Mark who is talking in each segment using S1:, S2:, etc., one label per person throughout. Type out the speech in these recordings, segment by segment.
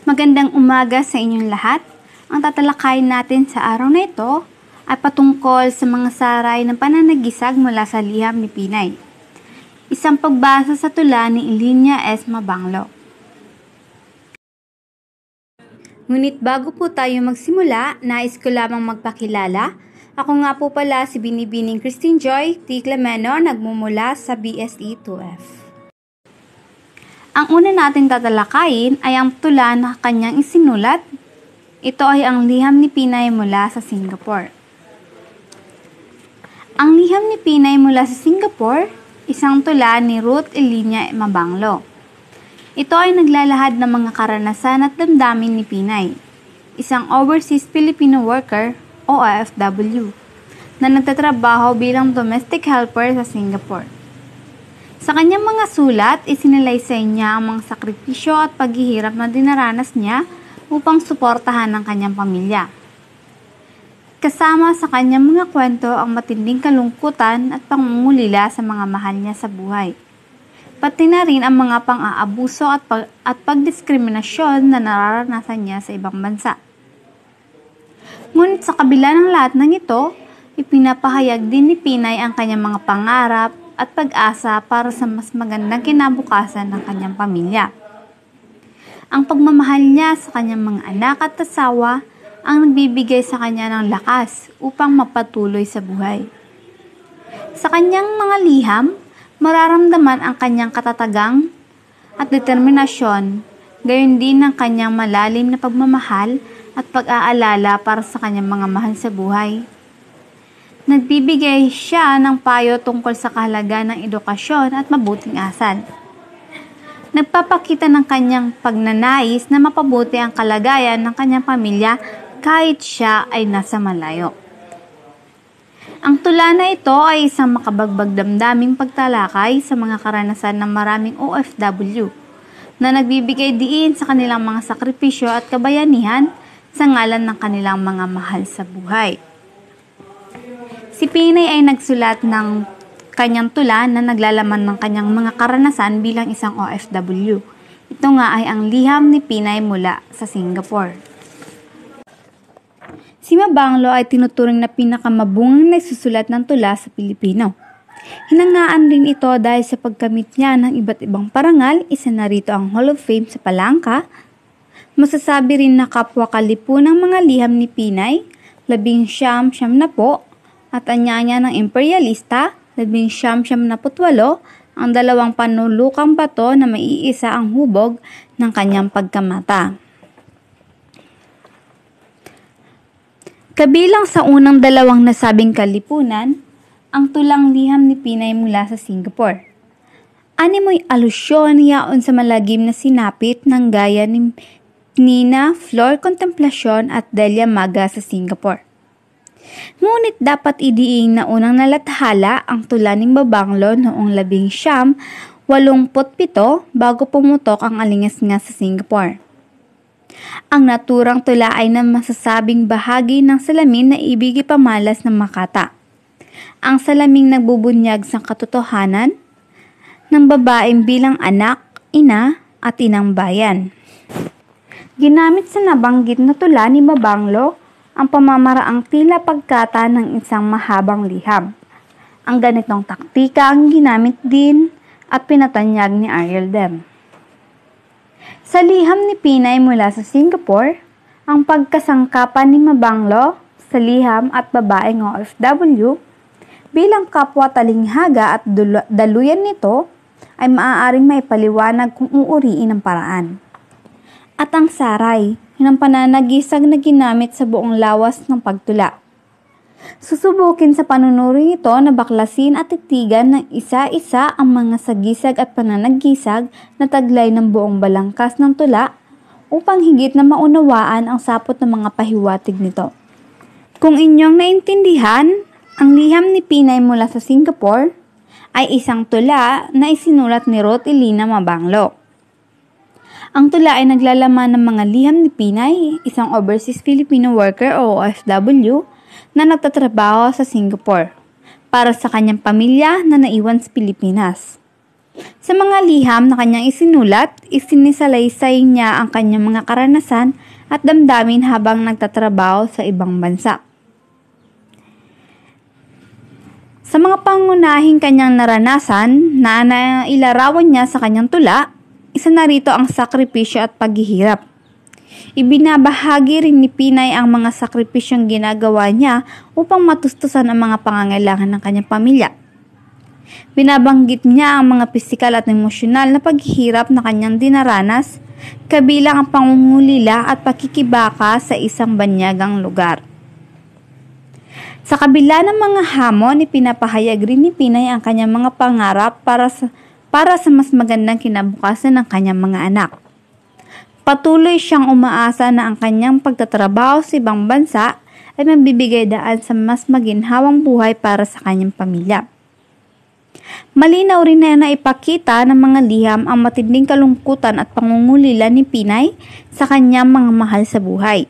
S1: Magandang umaga sa inyong lahat. Ang tatalakayin natin sa araw na ito ay patungkol sa mga saray ng pananagisag mula sa liham ni Pinay. Isang pagbasa sa tula ni Ilinia S. Mabanglo. Ngunit bago po tayo magsimula, nais ko lamang magpakilala. Ako nga po pala si Binibining Christine Joy T. Clemeno, nagmumula sa BSE 2F. Ang una natin tatalakayin ay ang tula na kanyang isinulat. Ito ay ang liham ni Pinay mula sa Singapore. Ang liham ni Pinay mula sa Singapore, isang tula ni Ruth Ilinia Mabanglo. Ito ay naglalahad ng mga karanasan at damdamin ni Pinay, isang overseas Filipino worker o OFW, na nagtatrabaho bilang domestic helper sa Singapore. Sa kanyang mga sulat, isinalaysay niya ang mga sakripisyo at paghihirap na dinaranas niya upang suportahan ang kanyang pamilya. Kasama sa kanyang mga kwento ang matinding kalungkutan at pangungulila sa mga mahal niya sa buhay. Pati na rin ang mga pang-aabuso at pagdiskriminasyon na nararanasan niya sa ibang bansa. Ngunit sa kabila ng lahat ng ito, ipinapahayag din ni Pinay ang kanyang mga pangarap at pag-asa para sa mas magandang kinabukasan ng kanyang pamilya. Ang pagmamahal niya sa kanyang mga anak at asawa ang nagbibigay sa kanya ng lakas upang mapatuloy sa buhay. Sa kanyang mga liham, mararamdaman ang kanyang katatagang at determinasyon, gayon din ang kanyang malalim na pagmamahal at pag-aalala para sa kanyang mga mahal sa buhay. Nagbibigay siya ng payo tungkol sa kahalagaan ng edukasyon at mabuting asal. Nagpapakita ng kanyang pagnanais na mapabuti ang kalagayan ng kanyang pamilya kahit siya ay nasa malayo. Ang tula na ito ay isang makabagbag damdaming pagtalakay sa mga karanasan ng maraming OFW na nagbibigay diin sa kanilang mga sakripisyo at kabayanihan sa ngalan ng kanilang mga mahal sa buhay. Si Pinay ay nagsulat ng kanyang tula na naglalaman ng kanyang mga karanasan bilang isang OFW. Ito nga ay ang liham ni Pinay mula sa Singapore. Si Mabanglo ay tinuturing na pinakamabungang nagsusulat ng tula sa Pilipino. Hinangaan rin ito dahil sa pagkamit niya ng iba't ibang parangal, isa na rito ang Hall of Fame sa Palangka. Masasabi rin na kapwa kalipu ng mga liham ni Pinay, 19 na po, at anyanya ng imperialista, 1978, ang dalawang panulukang bato na maiisa ang hubog ng kanyang pagkamata. Kabilang sa unang dalawang nasabing kalipunan, ang tulang liham ni Pinay mula sa Singapore. Animoy alusyon yaon sa malagim na sinapit ng gaya ni Nina Flor Contemplacion at Delia Maga sa Singapore. Ngunit dapat idiing na unang nalathala ang tula ni Mabanglo noong 1987 bago pumutok ang alingas-ngas sa Singapore. Ang naturang tula ay na masasabing bahagi ng salamin na ibig ipamalas ng Makata. Ang salaming nagbubunyag sa katotohanan ng babaeng bilang anak, ina at inang bayan. Ginamit sa nabanggit na tula ni Mabanglo ang pamamaraang tila pagkata ng isang mahabang liham. Ang ganitong taktika ang ginamit din at pinatanyag ni Ariel Dem. Sa liham ni Pinay mula sa Singapore, ang pagkasangkapan ni Mabanglo sa liham at babaeng OFW bilang kapwa talinghaga at daluyan nito ay maaaring maipaliwanag kung uuriin ang paraan. At ang saray ng pananagisag na ginamit sa buong lawas ng pagtula. Susubukin sa panunuring ito na baklasin at titigan ng isa-isa ang mga sagisag at pananagisag na taglay ng buong balangkas ng tula upang higit na maunawaan ang sapot ng mga pahiwatig nito. Kung inyong naintindihan, ang liham ni Pinay mula sa Singapore ay isang tula na isinulat ni Ruth Ilinia Mabanglo. Ang tula ay naglalaman ng mga liham ni Pinay, isang overseas Filipino worker o OFW na nagtatrabaho sa Singapore para sa kanyang pamilya na naiwan sa Pilipinas. Sa mga liham na kanyang isinulat, isinisalaysay niya ang kanyang mga karanasan at damdamin habang nagtatrabaho sa ibang bansa. Sa mga pangunahing kanyang naranasan na nailarawan niya sa kanyang tula, isa na rito ang sakripisyo at paghihirap. Ibinabahagi rin ni Pinay ang mga sakripisyong ginagawa niya upang matustusan ang mga pangangailangan ng kanyang pamilya. Binabanggit niya ang mga pisikal at emosyonal na paghihirap na kanyang dinaranas, kabilang ang pangungulila at pakikibaka sa isang banyagang lugar. Sa kabila ng mga hamon, ipinapahayag rin ni Pinay ang kanyang mga pangarap para sa mas magandang kinabukasan ng kanyang mga anak. Patuloy siyang umaasa na ang kanyang pagtatrabaho sa ibang bansa ay magbibigay daan sa mas maginhawang buhay para sa kanyang pamilya. Malinaw rin na naipakita ng mga liham ang matinding kalungkutan at pangungulila ni Pinay sa kanyang mga mahal sa buhay.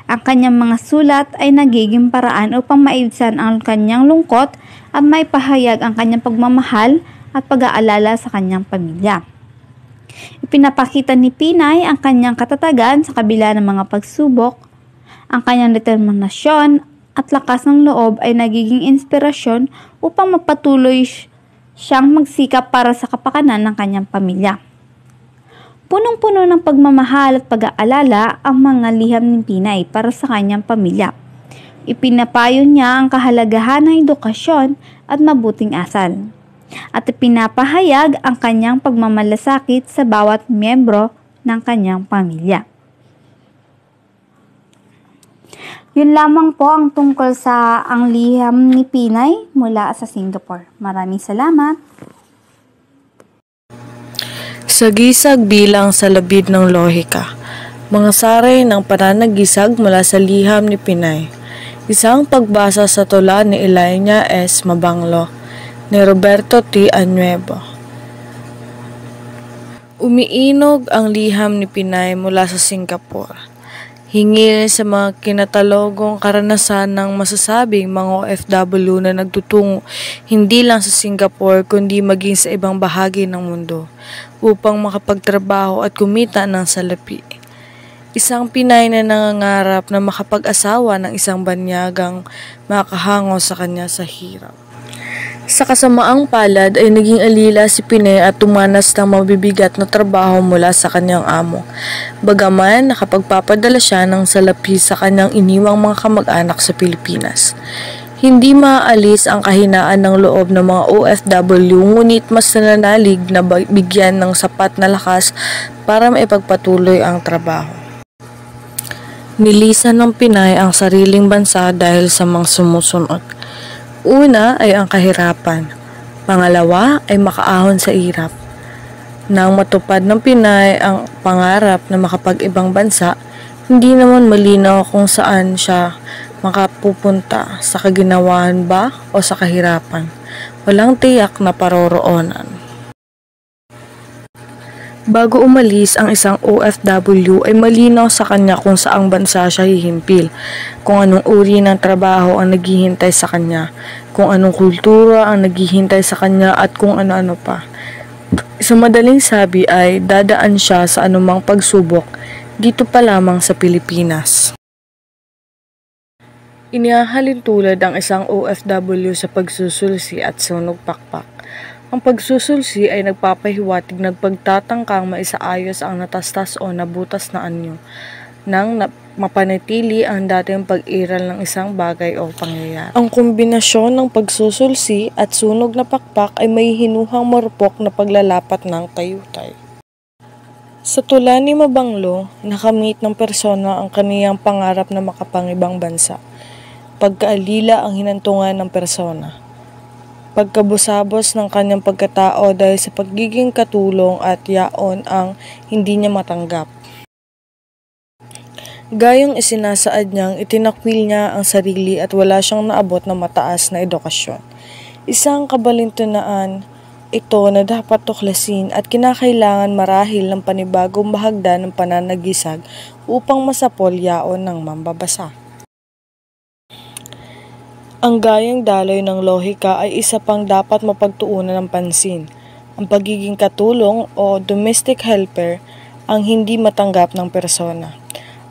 S1: Ang kanyang mga sulat ay nagiging paraan upang maibsan ang kanyang lungkot at maipahayag ang kanyang pagmamahal at pag-aalala sa kanyang pamilya. Ipinapakita ni Pinay ang kanyang katatagan sa kabila ng mga pagsubok. Ang kanyang determinasyon at lakas ng loob ay nagiging inspirasyon upang magpatuloy siyang magsikap para sa kapakanan ng kanyang pamilya. Punong-puno ng pagmamahal at pag-aalala ang mga liham ni Pinay para sa kanyang pamilya. Ipinapayo niya ang kahalagahan ng edukasyon at mabuting asal. At ipinapahayag ang kanyang pagmamalasakit sa bawat miyembro ng kanyang pamilya. Yun lamang po ang tungkol sa ang liham ni Pinay mula sa Singapore. Maraming salamat.
S2: Sagisag bilang sa labid ng lohika. Mga saray ng pananagisag mula sa liham ni Pinay. Isang pagbasa sa tula ni Elaina S. Mabanglo ni Roberto T. Anuevo. Umiinog ang liham ni Pinay mula sa Singapore. Hingi sa mga kinatalogong karanasan ng masasabing mga OFW na nagtutungo hindi lang sa Singapore kundi maging sa ibang bahagi ng mundo upang makapagtrabaho at kumita ng salapi. Isang Pinay na nangangarap na makapag-asawa ng isang banyagang makahango sa kanya sa hirap. Sa kasamaang palad ay naging alila si Pinay at tumanas ng mabibigat na trabaho mula sa kanyang amo. Bagaman nakapagpapadala siya ng salapi sa kanyang iniwang mga kamag-anak sa Pilipinas. Hindi maaalis ang kahinaan ng loob ng mga OFW ngunit mas nananalig na bigyan ng sapat na lakas para maipagpatuloy ang trabaho. Nilisan ng Pinay ang sariling bansa dahil sa mga sumusunod. Una ay ang kahirapan. Pangalawa ay makaahon sa hirap. Nang matupad ng Pinay ang pangarap na makapag-ibang bansa, hindi naman malinaw kung saan siya makapupunta, sa kaginawahan ba o sa kahirapan. Walang tiyak na paroroonan. Bago umalis ang isang OFW ay malinaw sa kanya kung saang bansa siya hihimpil, kung anong uri ng trabaho ang naghihintay sa kanya, kung anong kultura ang naghihintay sa kanya at kung ano-ano pa. Sa madaling sabi ay dadaan siya sa anumang pagsubok dito pa lamang sa Pilipinas. Inihahalin tulad ang isang OFW sa pagsusulsi at sunog pakpak. Ang pagsusulsi ay nagpapahiwatig ng pagtatangkang maisaayos ang natastas o nabutas na anyo nang mapanatili ang dating pag-iral ng isang bagay o pangyayari. Ang kombinasyon ng pagsusulsi at sunog na pakpak ay may hinuhang marupok na paglalapat ng tayutay. Sa tula ni Mabanglo, nakamit ng persona ang kaniyang pangarap na makapangibang bansa. Pagkaalila ang hinantungan ng persona. Pagkabusabos ng kanyang pagkatao dahil sa pagiging katulong at yaon ang hindi niya matanggap. Gayong isinasaad niyang itinakwil niya ang sarili at wala siyang naabot na mataas na edukasyon. Isang kabalintunaan ito na dapat tuklasin at kinakailangan marahil ng panibagong bahagdan ng pananagisag upang masapol yaon ng mambabasa. Ang gayang daloy ng lohika ay isa pang dapat mapagtuunan ng pansin. Ang pagiging katulong o domestic helper ang hindi matanggap ng persona.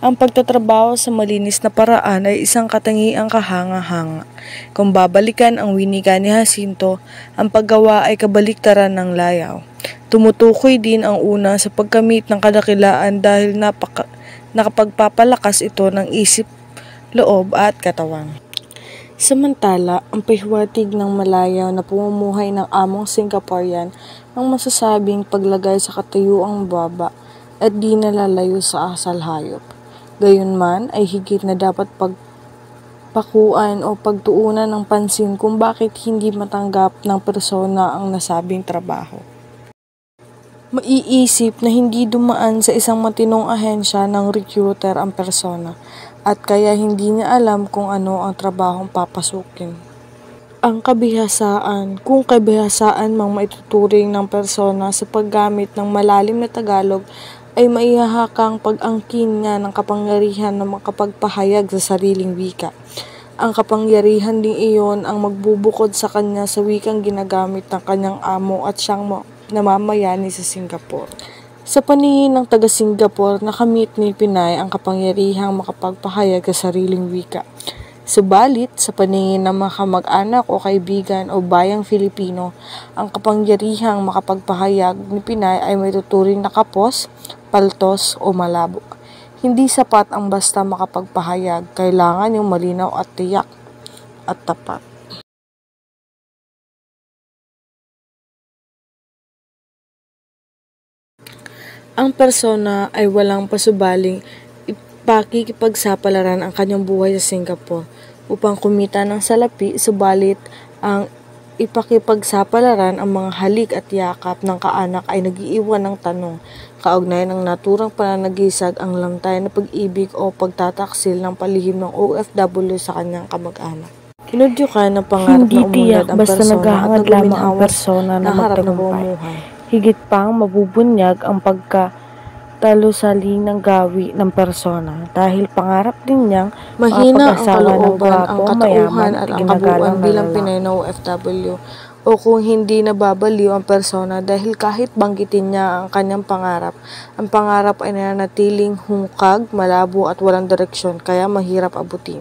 S2: Ang pagtatrabaho sa malinis na paraan ay isang katangiang kahanga-hanga. Kung babalikan ang winika ni Jacinto, ang paggawa ay kabaliktaran ng layaw. Tumutukoy din ang una sa pagkamit ng kadakilaan dahil nakapagpapalakas ito ng isip, loob at katawan. Samantala, ang pahiwatig ng malayaw na pamumuhay ng among Singaporean ang masasabing paglagay sa katayuang baba at di nalalayo sa asal hayop. Gayunman ay higit na dapat pagpakuan o pagtuunan ng pansin kung bakit hindi matanggap ng persona ang nasabing trabaho. Maiisip na hindi dumaan sa isang matinong ahensya ng recruiter ang persona at kaya hindi niya alam kung ano ang trabahong papasukin. Kung kabihasaan mang maituturing ng persona sa paggamit ng malalim na Tagalog ay maihahakang pag-angkin niya ng kapangyarihan na makapagpahayag sa sariling wika. Ang kapangyarihan ding iyon ang magbubukod sa kanya sa wikang ginagamit ng kanyang amo at siyang namamayani sa Singapore. Sa paningin ng taga-Singapore, nakamit ni Pinay ang kapangyarihang makapagpahayag sa sariling wika. Subalit, sa paningin ng mga kamag-anak o kaibigan o bayang Filipino, ang kapangyarihang makapagpahayag ni Pinay ay may tuturing na kapos, paltos o malabo. Hindi sapat ang basta makapagpahayag, kailangan yung malinaw at tiyak at tapat. Ang persona ay walang pasubaling pakikipagsapalaran ang kanyang buhay sa Singapore upang kumita ng salapi, subalit ang ipakipagsapalaran ang mga halik at yakap ng kaanak ay nag-iiwan ng tanong, kaugnay ng naturang pananagisag ang lamtay na pag-ibig o pagtataksil ng palihim ng OFW sa kanyang kamag-anak. Kinudyukan ng pangarap na umunlad ang persona at naguminhawas na harap ng bumuhay. Higit pang mabubunyag ang pagkatalusaling ng gawi ng persona dahil pangarap din niyang
S3: mahina ang kalooban, ang katauhan at ang kabuuan bilang Pinay na OFW o kung hindi nababaliw ang persona dahil kahit banggitin niya ang kanyang pangarap, ang pangarap ay nananatiling hungkag, malabo at walang direksyon kaya mahirap abutin.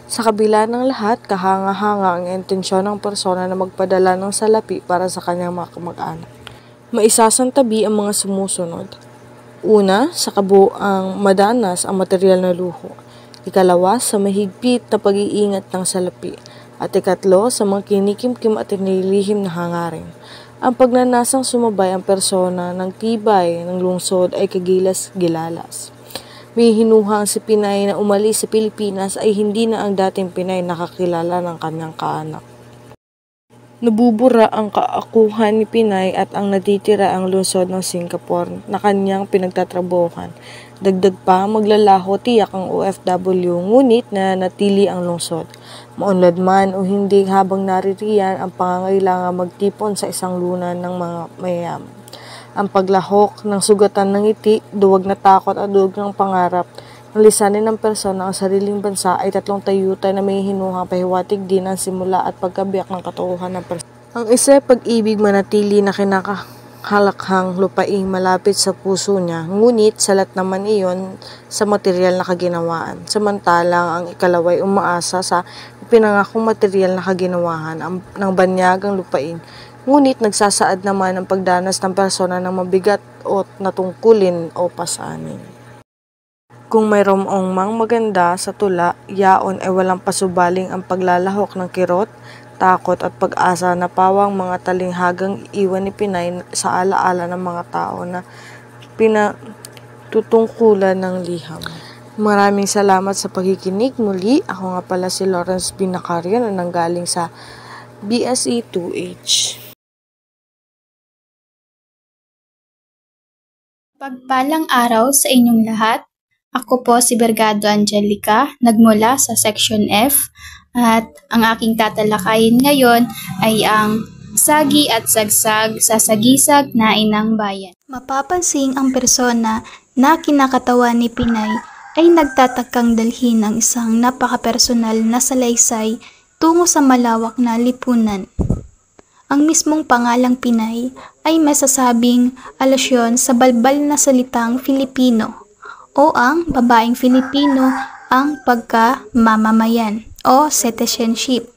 S3: Sa kabila ng lahat, kahanga-hanga ang intensyon ng persona na magpadala ng salapi para sa kanyang mga kamag-anak. Maisasantabi ang mga sumusunod. Una, sa kabuang madanas ang material na luho. Ikalawa, sa mahigpit na pag-iingat ng salapi. At ikatlo, sa mga kinikimkim at nililihim na hangarin. Ang pagnanasang sumabay ang persona ng tibay ng lungsod ay kagilas-gilalas. May hinuhang si Pinay na umalis sa Pilipinas ay hindi na ang dating Pinay nakakilala ng kanyang kaanak. Nabubura ang kaakuhan ni Pinay at ang natitira ang lungsod ng Singapore na kanyang pinagtatrabuhan. Dagdag pa, maglalaho tiyak ang OFW ngunit na natili ang lungsod. Maunlad man o hindi habang naririyan ang pangangailangan magtipon sa isang lunan ng mga mayayaman. Ang paglahok ng sugatan ng ngiti, duwag na takot at duwag ng pangarap. Ang lisanin ng persona ang sariling bansa ay tatlong tayuta na may hinuhang pahiwatig din ang simula at pagkabiyak ng katotohanan ng persona. Ang isa ay pag-ibig manatili na kinakahalakhang lupaing malapit sa puso niya, ngunit salat naman iyon sa material na kaginawaan. Samantalang ang ikalaway umaasa sa pinangakong material na kaginawahan ng banyagang lupain, ngunit nagsasaad naman ang pagdanas ng persona ng mabigat o natungkulin o pasanin. Kung mayroong mang maganda sa tula, yaon ay walang pasubaling ang paglalahok ng kirot, takot at pag-asa na pawang mga talinghagang iwan ni Pinay sa alaala ng mga tao na pinatutungkulan ng liham. Maraming salamat sa pakikinig muli. Ako nga pala si Lawrence Binacario na nanggaling sa BSE 2H.
S4: Pagpalang araw sa inyong lahat. Ako po si Bergado Angelica, nagmula sa Section F at ang aking tatalakayin ngayon ay ang sagi at sagsag sa sagisag na inang bayan. Mapapansing ang persona na kinakatawan ni Pinay ay nagtatakang dalhin ng isang napaka-personal na salaysay tungo sa malawak na lipunan. Ang mismong pangalang Pinay ay masasabing alusyon sa balbal na salitang Filipino o ang babaeng Filipino ang pagkamamamayan o citizenship.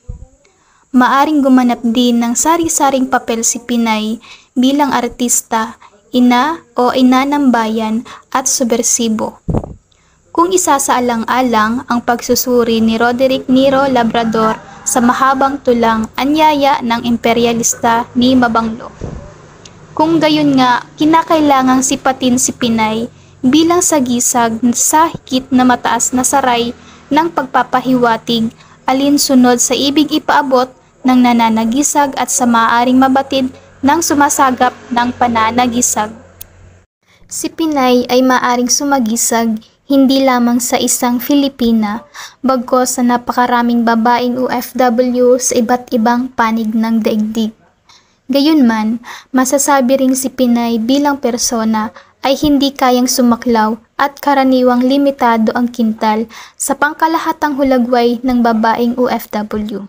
S4: Maaring gumanap din ng sari-saring papel si Pinay bilang artista, ina o ina ng bayan at subversibo. Kung isasaalang-alang ang pagsusuri ni Roderick Niro Labrador sa mahabang tulang anyaya ng imperialista ni Mabanglo. Kung gayon nga, kinakailangang sipatin si Pinay bilang sagisag sa higit na mataas na saray ng pagpapahiwatig alinsunod sa ibig ipaabot ng nananagisag at sa maaaring mabatid ng sumasagap ng pananagisag. Si Pinay ay maaaring sumagisag hindi lamang sa isang Filipina, bagkus sa napakaraming babaeng OFW sa iba't ibang panig ng daigdig. Gayunman, masasabi ring si Pinay bilang persona ay hindi kayang sumaklaw at karaniwang limitado ang kintal sa pangkalahatang hulagway ng babaeng OFW.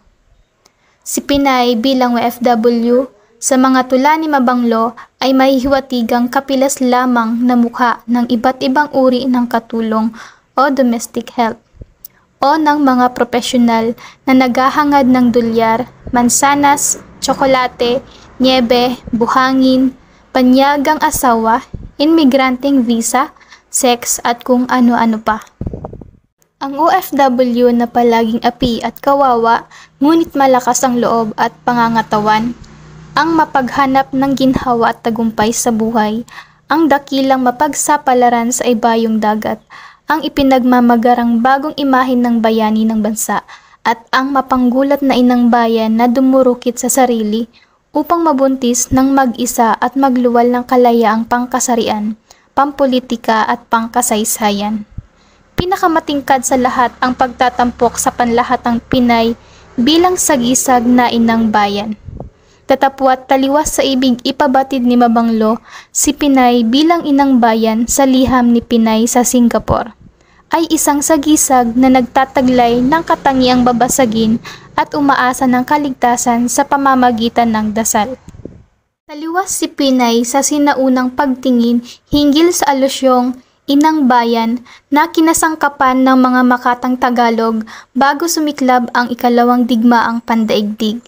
S4: Si Pinay bilang OFW sa mga tula ni Mabanglo ay mahihiwatigang kapilas lamang na mukha ng iba't ibang uri ng katulong o domestic help o ng mga profesional na naghahangad ng dolyar, mansanas, tsokolate, niebe, buhangin, panyagang asawa, immigranteng visa, sex at kung ano-ano pa. Ang OFW na palaging api at kawawa, ngunit malakas ang loob at pangangatawan, ang mapaghanap ng ginhawa at tagumpay sa buhay, ang dakilang mapagsapalaran sa ibayong dagat, ang ipinagmamagarang bagong imahin ng bayani ng bansa, at ang mapanggulat na inang bayan na dumurukit sa sarili upang mabuntis ng mag-isa at magluwal ng kalayaang pangkasarian, pampolitika at pangkasaysayan. Pinakamatingkad sa lahat ang pagtatampok sa panlahatang Pinay bilang sagisag na inang bayan. Tatapwat taliwas sa ibig ipabatid ni Mabanglo si Pinay bilang inang bayan sa liham ni Pinay sa Singapore ay isang sagisag na nagtataglay ng katangiang babasagin at umaasa ng kaligtasan sa pamamagitan ng dasal. Taliwas si Pinay sa sinaunang pagtingin hinggil sa alusyong inang bayan na kinasangkapan ng mga makatang Tagalog bago sumiklab ang ikalawang digmaang pandaigdig.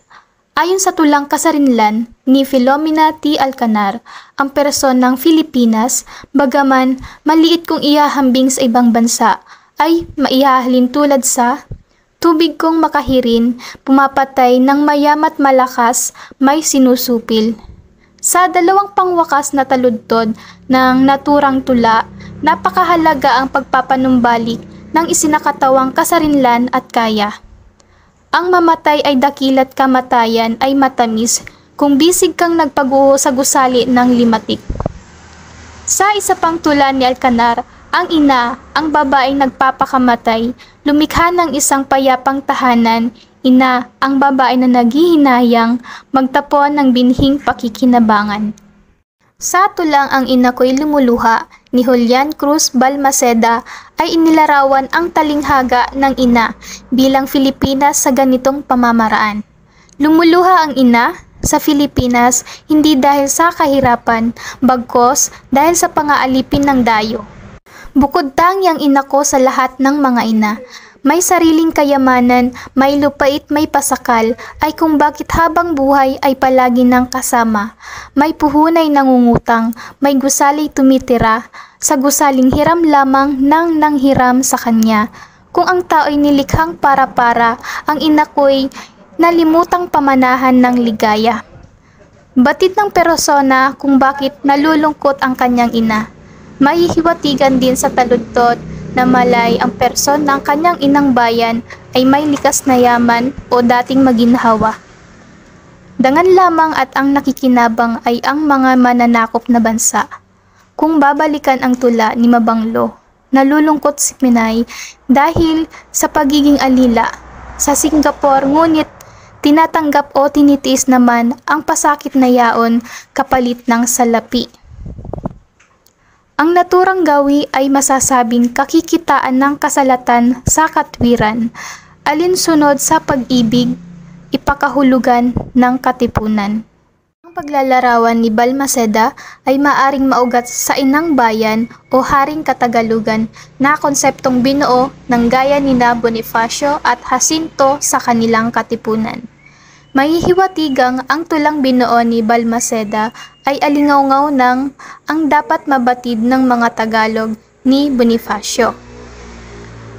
S4: Ayon sa tulang kasarinlan ni Filomena T. Alcanar, ang personang Filipinas, bagaman maliit kung ihahambing sa ibang bansa, ay maihahalin tulad sa tubig kong makahirin, pumapatay ng mayamat malakas, may sinusupil. Sa dalawang pangwakas na taludtod ng naturang tula, napakahalaga ang pagpapanumbalik ng isinakatawang kasarinlan at kaya. Ang mamatay ay dakilat kamatayan ay matamis kung bisig kang nagpaguho sa gusali ng limatik. Sa isa pang tula ni Alcanar, ang ina, ang babaeng nagpapakamatay, lumikha ng isang payapang tahanan, ina, ang babae na naghihinayang magtapon ng binhing pakikinabangan. Sa tulang Ang Ina Ko'y Lumuluha ni Julian Cruz Balmaceda ay inilarawan ang talinghaga ng ina bilang Filipinas sa ganitong pamamaraan. Lumuluha ang ina sa Filipinas hindi dahil sa kahirapan, bagkos dahil sa pangaalipin ng dayo. Bukod tangi ang ina ko sa lahat ng mga ina. May sariling kayamanan, may lupait, may pasakal, ay kung bakit habang buhay ay palagi nang kasama. May puhunay nangungutang, may gusali tumitira, sa gusaling hiram lamang nang nanghiram sa kanya. Kung ang tao'y nilikhang para-para, ang ina ko'y nalimutang pamanahan ng ligaya. Batid ng persona kung bakit nalulungkot ang kanyang ina. Mahihiwatigan din sa taludtod na malay ang person ng kanyang inang bayan ay may likas na yaman o dating maginhawa. Dangan lamang at ang nakikinabang ay ang mga mananakop na bansa. Kung babalikan ang tula ni Mabanglo, nalulungkot si Pinay dahil sa pagiging alila sa Singapore, ngunit tinatanggap o tinitiis naman ang pasakit na yaon kapalit ng salapi. Ang naturang gawi ay masasabing kakikitaan ng kasalatan sa katwiran, alinsunod sa pag-ibig, ipakahulugan ng katipunan. Ang paglalarawan ni Balmaceda ay maaring maugat sa inang bayan o haring Katagalugan na konseptong binuo ng gaya nina Bonifacio at Jacinto sa kanilang katipunan. Mahihiwatigang ang tulang binuo ni Balmaceda ay alingaw-ngaw ng ang dapat mabatid ng mga Tagalog ni Bonifacio.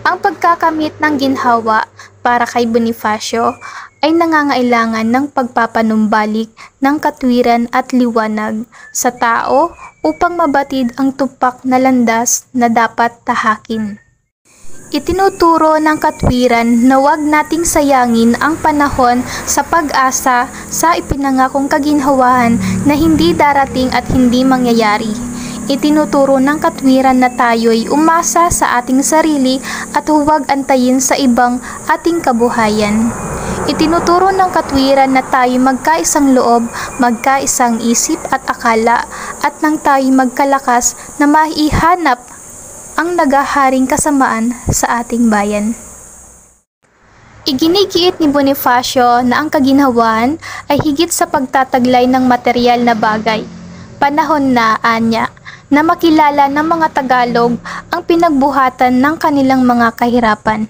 S4: Ang pagkakamit ng ginhawa para kay Bonifacio ay nangangailangan ng pagpapanumbalik ng katwiran at liwanag sa tao upang mabatid ang tupak na landas na dapat tahakin. Itinuturo ng katwiran na huwag nating sayangin ang panahon sa pag-asa sa ipinangakong kaginhawahan na hindi darating at hindi mangyayari. Itinuturo ng katwiran na tayo'y umasa sa ating sarili at huwag antayin sa ibang ating kabuhayan. Itinuturo ng katwiran na tayo magkaisang loob, magkaisang isip at akala at nang tayo magkalakas na maihanap ang nagaharing kasamaan sa ating bayan. Iginigiit ni Bonifacio na ang kaginhawaan ay higit sa pagtataglay ng materyal na bagay. Panahon na, anya, na makilala ng mga Tagalog ang pinagbuhatan ng kanilang mga kahirapan.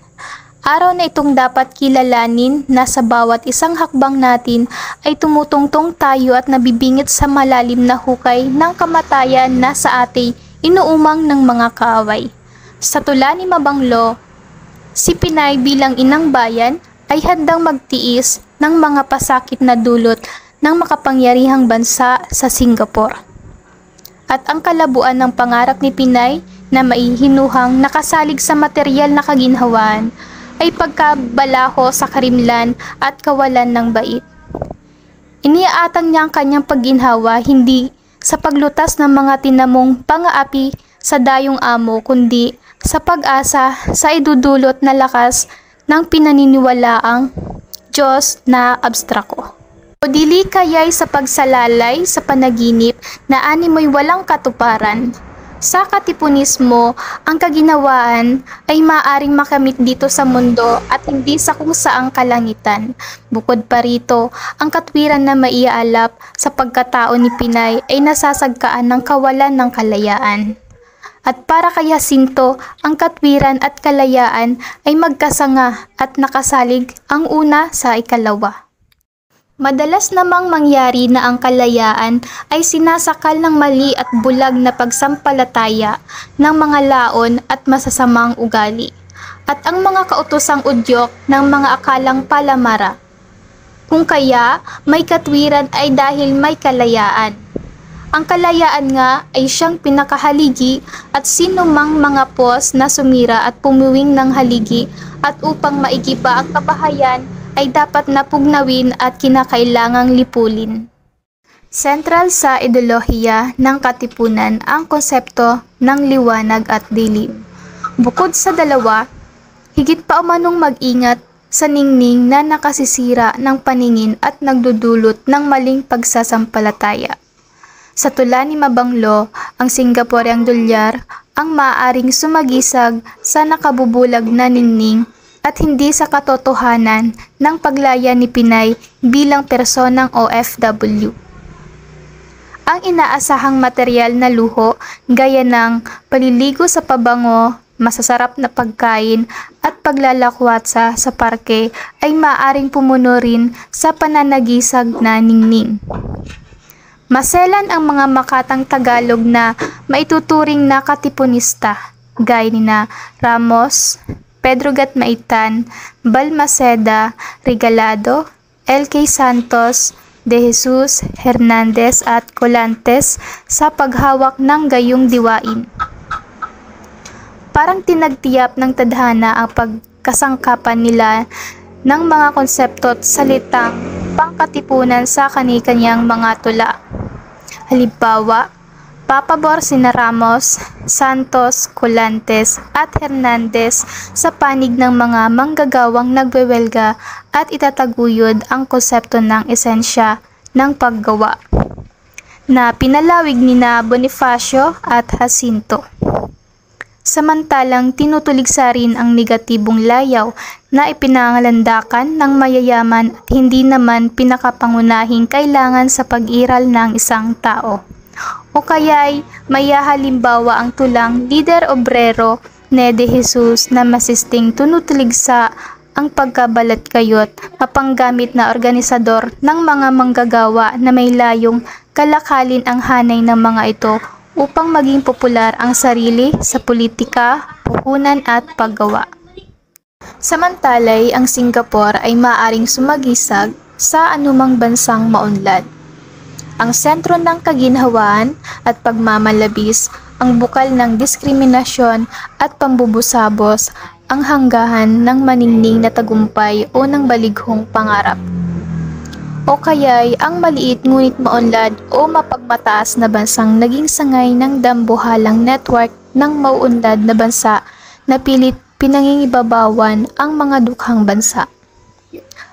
S4: Araw na itong dapat kilalanin na sa bawat isang hakbang natin ay tumutungtong tayo at nabibingit sa malalim na hukay ng kamatayan na sa ating inuumang ng mga kaaway. Sa tula ni Mabanglo, si Pinay bilang inang bayan ay handang magtiis ng mga pasakit na dulot ng makapangyarihang bansa sa Singapore. At ang kalabuan ng pangarap ni Pinay na maihinuhang nakasalig sa materyal na kaginhawaan ay pagkabalaho sa karimlan at kawalan ng bait. Iniaatang niya ang kanyang pagginhawa hindi sa paglutas ng mga tinamong pangaapi sa dayong amo kundi sa pag-asa sa idudulot na lakas ng pinaniniwalaang Diyos na abstrako. O dili kaya'y sa pagsalalay sa panaginip na animoy walang katuparan. Sa katipunismo, ang kaginawaan ay maaring makamit dito sa mundo at hindi sa kung saang kalangitan. Bukod pa rito, ang katwiran na maiaalap sa pagkatao ni Pinay ay nasasagkaan ng kawalan ng kalayaan. At para kay Jacinto, ang katwiran at kalayaan ay magkasanga at nakasalig ang una sa ikalawa. Madalas namang mangyari na ang kalayaan ay sinasakal ng mali at bulag na pagsampalataya ng mga laon at masasamang ugali, at ang mga kautosang udyok ng mga akalang palamara. Kung kaya, may katwiran ay dahil may kalayaan. Ang kalayaan nga ay siyang pinakahaligi at sinumang mga pos na sumira at pumuwing ng haligi at upang maigiba ang kabahayan ay dapat napugnawin at kinakailangang lipulin. Sentral sa ideolohiya ng katipunan ang konsepto ng liwanag at dilim. Bukod sa dalawa, higit pa umanong mag-ingat sa ningning na nakasisira ng paningin at nagdudulot ng maling pagsasampalataya. Sa tula ni Mabanglo, ang Singaporeang dolyar ang maaaring sumagisag sa nakabubulag na ningning at hindi sa katotohanan ng paglaya ni Pinay bilang personang OFW. Ang inaasahang materyal na luho gaya ng paliligo sa pabango, masasarap na pagkain at paglalakwatsa sa parke ay maaaring pumuno rin sa pananagisag na ningning. Maselan ang mga makatang Tagalog na maituturing na katipunista gaya ni na Ramos, Pedro Gatmaitan, Balmaceda, Regalado, L.K. Santos, De Jesus, Hernandez at Colantes sa paghawak ng gayong diwain. Parang tinagtiyap ng tadhana ang pagkasangkapan nila ng mga konsepto at salitang pangkatipunan sa kani-kanyang mga tula. Halimbawa, papabor sina Ramos, Santos, Colantes at Hernandez sa panig ng mga manggagawang nagwewelga at itataguyod ang konsepto ng esensya ng paggawa na pinalawig ni na Bonifacio at Jacinto. Samantalang tinutuligsa rin ang negatibong layaw na ipinangalandakan ng mayayaman at hindi naman pinakapangunahing kailangan sa pag-iral ng isang tao. O kaya'y mayahalimbawa ang tulang Lider Obrero ne de Jesus na masisting tinutuligsa ang pagkabalat kayot, mapanggamit na organisador ng mga manggagawa na may layong kalakalin ang hanay ng mga ito upang maging popular ang sarili sa politika, puhunan at paggawa. Samantalay, ang Singapore ay maaaring sumagisag sa anumang bansang maunlad. Ang sentro ng kaginhawaan at pagmamalabis, ang bukal ng diskriminasyon at pambubusabos, ang hanggahan ng maningning na tagumpay o ng balighong pangarap. O kaya'y ang maliit ngunit maunlad o mapagmataas na bansang naging sangay ng dambuhalang network ng mauunlad na bansa na pilit pinangingibabawan ang mga dukhang bansa.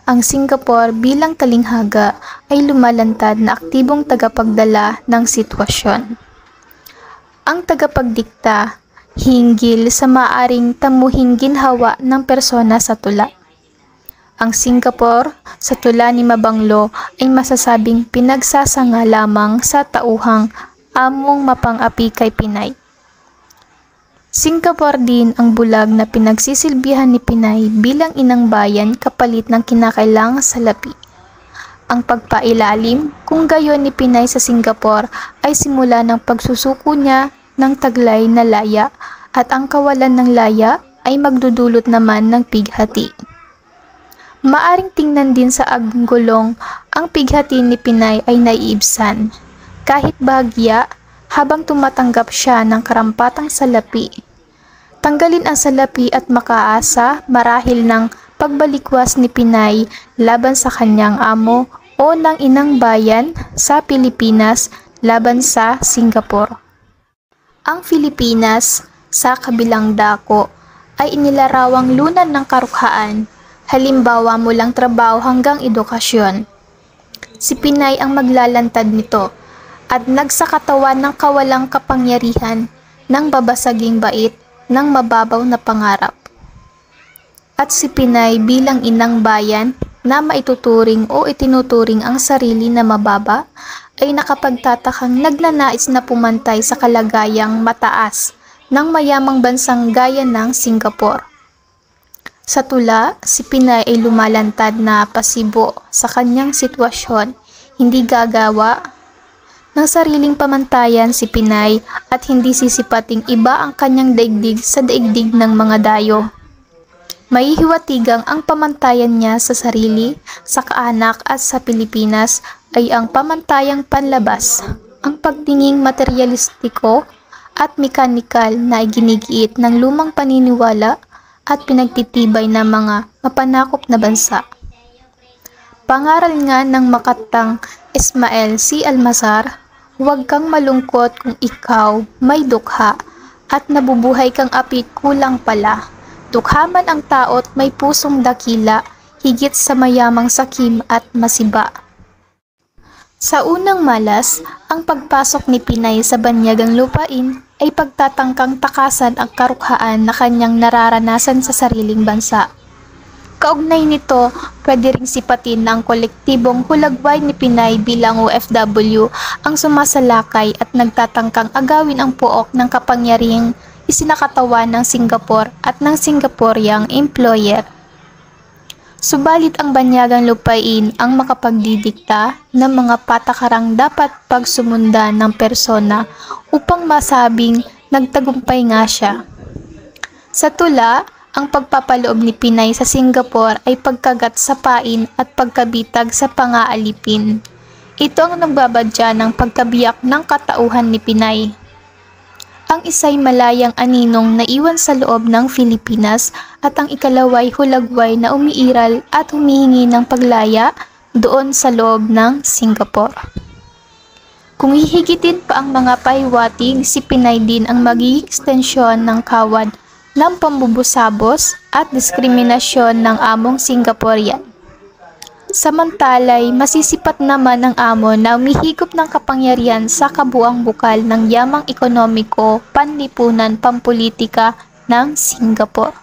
S4: Ang Singapore bilang talinghaga ay lumalantad na aktibong tagapagdala ng sitwasyon. Ang tagapagdikta hinggil sa maaring tamuhing ginhawa ng persona sa tula. Ang Singapore, sa tula ni Mabanglo, ay masasabing pinagsasanga lamang sa tauhang among mapang-api kay Pinay. Singapore din ang bulag na pinagsisilbihan ni Pinay bilang inang bayan kapalit ng kinakailangang salapi. Ang pagpailalim kung gayon ni Pinay sa Singapore ay simula ng pagsusuko niya ng taglay na laya at ang kawalan ng laya ay magdudulot naman ng pighati. Maaring tingnan din sa aggulong ang pighati ni Pinay ay naiibsan, kahit bahagya habang tumatanggap siya ng karampatang salapi. Tanggalin ang salapi at makaasa marahil ng pagbalikwas ni Pinay laban sa kanyang amo o ng inang bayan sa Pilipinas laban sa Singapore. Ang Pilipinas, sa kabilang dako, ay inilarawang lunan ng karukhaan, halimbawa mulang trabaho hanggang edukasyon. Si Pinay ang maglalantad nito at nagsakatawan ng kawalang kapangyarihan ng babasaging bait ng mababaw na pangarap. At si Pinay bilang inang bayan na maituturing o itinuturing ang sarili na mababa ay nakapagtatakang nagnanais na pumantay sa kalagayang mataas ng mayamang bansang gaya ng Singapore. Sa tula, si Pinay ay lumalantad na pasibo sa kanyang sitwasyon, hindi gagawa ng sariling pamantayan si Pinay at hindi sisipating iba ang kanyang daigdig sa daigdig ng mga dayo. Maihiwatigang ang pamantayan niya sa sarili, sa kaanak at sa Pilipinas ay ang pamantayang panlabas, ang pagtinging materyalistiko at mekanikal na ginigiit ng lumang paniniwala at pinagtitibay ng mga mapanakop na bansa. Pangaral nga ng makatang Ismael C. Almazar, huwag kang malungkot kung ikaw may dukha at nabubuhay kang api kulang pala. Dukha man ang tao't may pusong dakila, higit sa mayamang sakim at masiba. Sa unang malas, ang pagpasok ni Pinay sa banyagang lupain ay pagtatangkang takasan ang karukhaan na kanyang nararanasan sa sariling bansa. Kaugnay nito, pwede ring sipatin ng kolektibong hulagway ni Pinay bilang OFW ang sumasalakay at nagtatangkang agawin ang puok ng kapangyarihang isinakatawan ng Singapore at ng Singaporeang employer. Subalit ang banyagang lupain ang makapagdidikta ng mga patakarang dapat pagsumunda ng persona upang masabing nagtagumpay nga siya. Sa tula, ang pagpapaloob ni Pinay sa Singapore ay pagkagat sa pain at pagkabitag sa pangaalipin. Ito ang nagbabadya ng pagkabiyak ng katauhan ni Pinay. Ang isa'y malayang aninong na iwan sa loob ng Pilipinas at ang ikalaway hulagway na umiiral at humihingi ng paglaya doon sa loob ng Singapore. Kung hihigitin pa ang mga pahiwatig, si Pinay din ang magiging ekstensyon ng kawad ng pambubusabos at diskriminasyon ng among Singaporean. Samantalay, masisipat naman ang amo na umihigop ng kapangyarihan sa kabuang bukal ng yamang ekonomiko, panlipunan, pampolitika ng Singapore.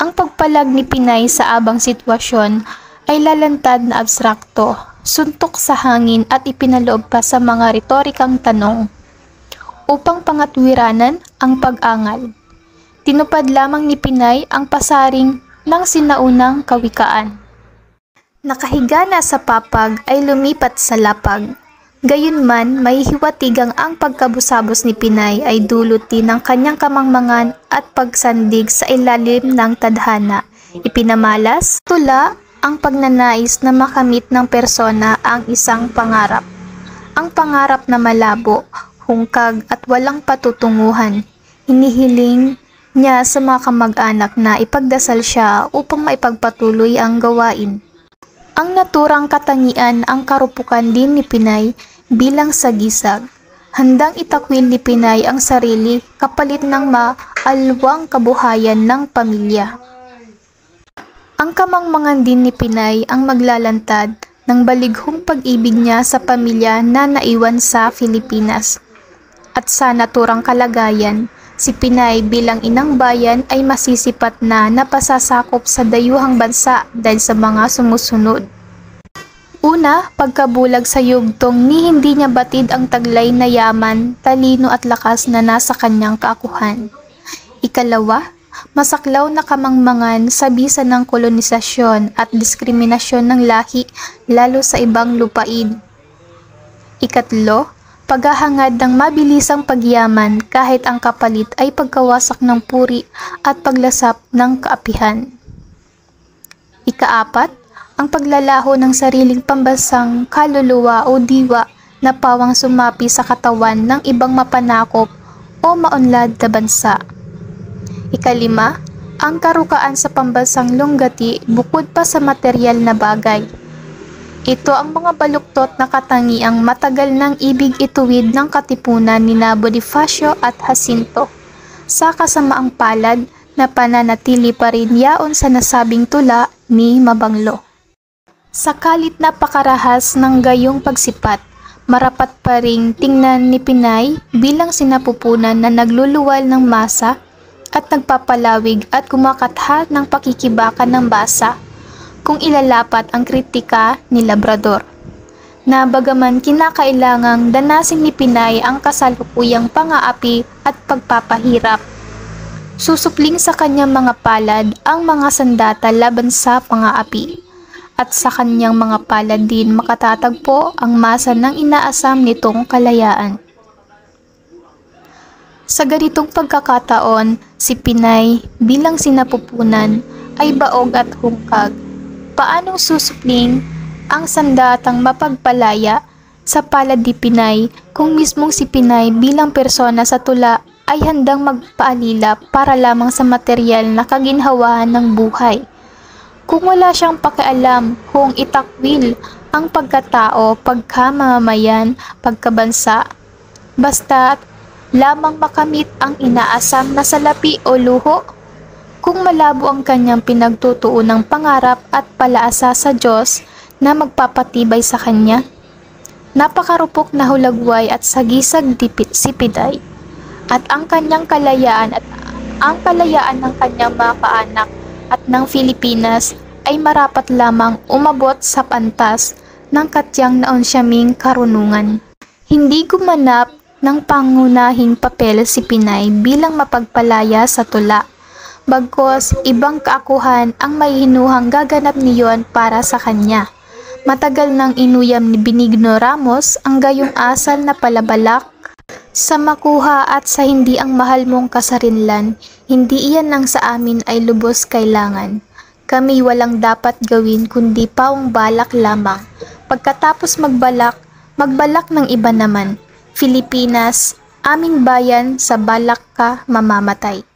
S4: Ang pagpalag ni Pinay sa abang sitwasyon ay lalantad na abstrakto, suntok sa hangin at ipinaloob pa sa mga retorikang tanong upang pangatwiranan ang pag-angal. Tinupad lamang ni Pinay ang pasaring ng sinaunang kawikaan. Nakahiga na sa papag ay lumipat sa lapag. Gayunman, may hiwatigang ang pagkabusabos ni Pinay ay dulot din ng kanyang kamangmangan at pagsandig sa ilalim ng tadhana. Ipinamalas, tula ang pagnanais na makamit ng persona ang isang pangarap. Ang pangarap na malabo, hungkag at walang patutunguhan. Hinihiling niya sa mga kamag-anak na ipagdasal siya upang maipagpatuloy ang gawain. Ang naturang katangian ang karupukan din ni Pinay bilang sagisag. Handang itakwil ni Pinay ang sarili kapalit ng maalwang kabuhayan ng pamilya. Ang kamangmangan din ni Pinay ang maglalantad ng balighong pag-ibig niya sa pamilya na naiwan sa Pilipinas. At sa naturang kalagayan, si Pinay bilang inang bayan ay masisipat na napasasakop sa dayuhang bansa dahil sa mga sumusunod. Una, pagkabulag sa yugtong ni hindi niya batid ang taglay na yaman, talino at lakas na nasa kanyang kaakuhan. Ikalawa, masaklaw na kamangmangan sa bisa ng kolonisasyon at diskriminasyon ng lahi lalo sa ibang lupain. Ikatlo, paghahangad ng mabilisang pagyaman kahit ang kapalit ay pagkawasak ng puri at paglasap ng kaapihan. Ikaapat, ang paglalaho ng sariling pambansang kaluluwa o diwa na pawang sumapi sa katawan ng ibang mapanakop o maunlad na bansa. Ikalima, ang karukaan sa pambansang lunggati bukod pa sa materyal na bagay. Ito ang mga baluktot na katangiang matagal nang ibig ituwid ng katipunan ni Bonifacio at Jacinto. Sa kasamaang palad na pananatili pa rin yaon sa nasabing tula ni Mabanglo. Sa kalit na pakarahas ng gayong pagsipat, marapat pa ring tingnan ni Pinay bilang sinapupunan na nagluluwal ng masa at nagpapalawig at kumakatha ng pakikibakan ng basa kung ilalapat ang kritika ni Labrador. Na bagaman kinakailangang danasin ni Pinay ang kasalukuyang pang-aapi at pagpapahirap, susupling sa kanyang mga palad ang mga sandata laban sa pang-aapi. At sa kanyang mga palad din makatatagpo ang masa ng inaasam nitong kalayaan. Sa ganitong pagkakataon, si Pinay bilang sinapupunan ay baog at hungkag. Paanong susupling ang sandatang mapagpalaya sa palad ni Pinay kung mismong si Pinay bilang persona sa tula ay handang magpaalila para lamang sa materyal na kaginhawaan ng buhay? Kung wala siyang pakialam kung itakwil ang pagkatao, pagkamamayan, pagkabansa, basta lamang makamit ang inaasam na salapi o luho, kung malabo ang kanyang pinagtutuunang pangarap at palaasa sa Diyos na magpapatibay sa kanya, napakarupok na hulagway at sagisag si Pinay, at ang kanyang kalayaan at ang kalayaan ng kanyang mga kaanak at ng Pilipinas ay marapat lamang umabot sa pantas ng katyang naunsyaming karunungan. Hindi gumanap ng pangunahing papel si Pinay bilang mapagpalaya sa tula, bagkos ibang kaakuhan ang may hinuhang gaganap niyon para sa kanya. Matagal nang inuyam ni Benigno Ramos ang gayong asal na palabalak sa makuha at sa hindi ang mahal mong kasarinlan, hindi iyan ang sa amin ay lubos kailangan. Kami walang dapat gawin kundi pawang balak lamang. Pagkatapos magbalak ng iba naman. Pilipinas, aming bayan, sa balak ka mamamatay.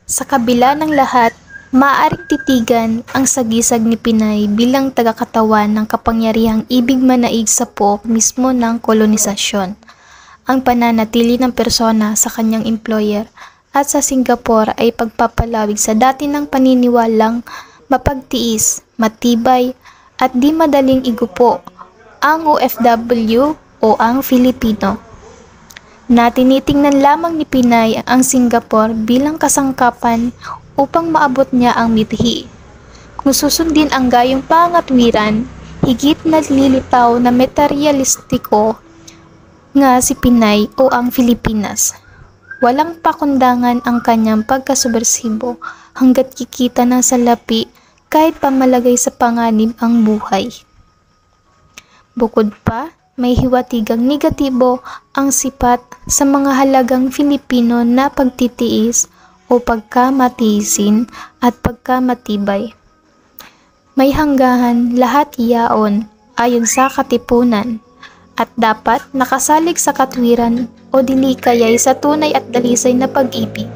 S4: Sa kabila ng lahat, maaaring titigan ang sagisag ni Pinay bilang tagakatawan ng kapangyarihang ibig manaig sa pook mismo ng kolonisasyon. Ang pananatili ng persona sa kanyang employer at sa Singapore ay pagpapalawig sa dati ng paniniwalang mapagtiis, matibay at di madaling igupo ang OFW o ang Filipino, na tinitingnan lamang ni Pinay ang Singapore bilang kasangkapan upang maabot niya ang mithi. Kung susundin ang gayong pangatwiran, higit na lilitaw na materialistiko nga si Pinay o ang Pilipinas. Walang pakundangan ang kanyang pagkasubversibo hanggat kikita ng salapi kahit pamalagay sa panganib ang buhay. Bukod pa, may hiwatigang negatibo ang sipat sa mga halagang Filipino na pagtitiis o pagkamatiisin at pagkamatibay. May hanggahan lahat yaon ayon sa katipunan at dapat nakasalig sa katwiran o dili kaya'y sa tunay at dalisay na pag-ibig.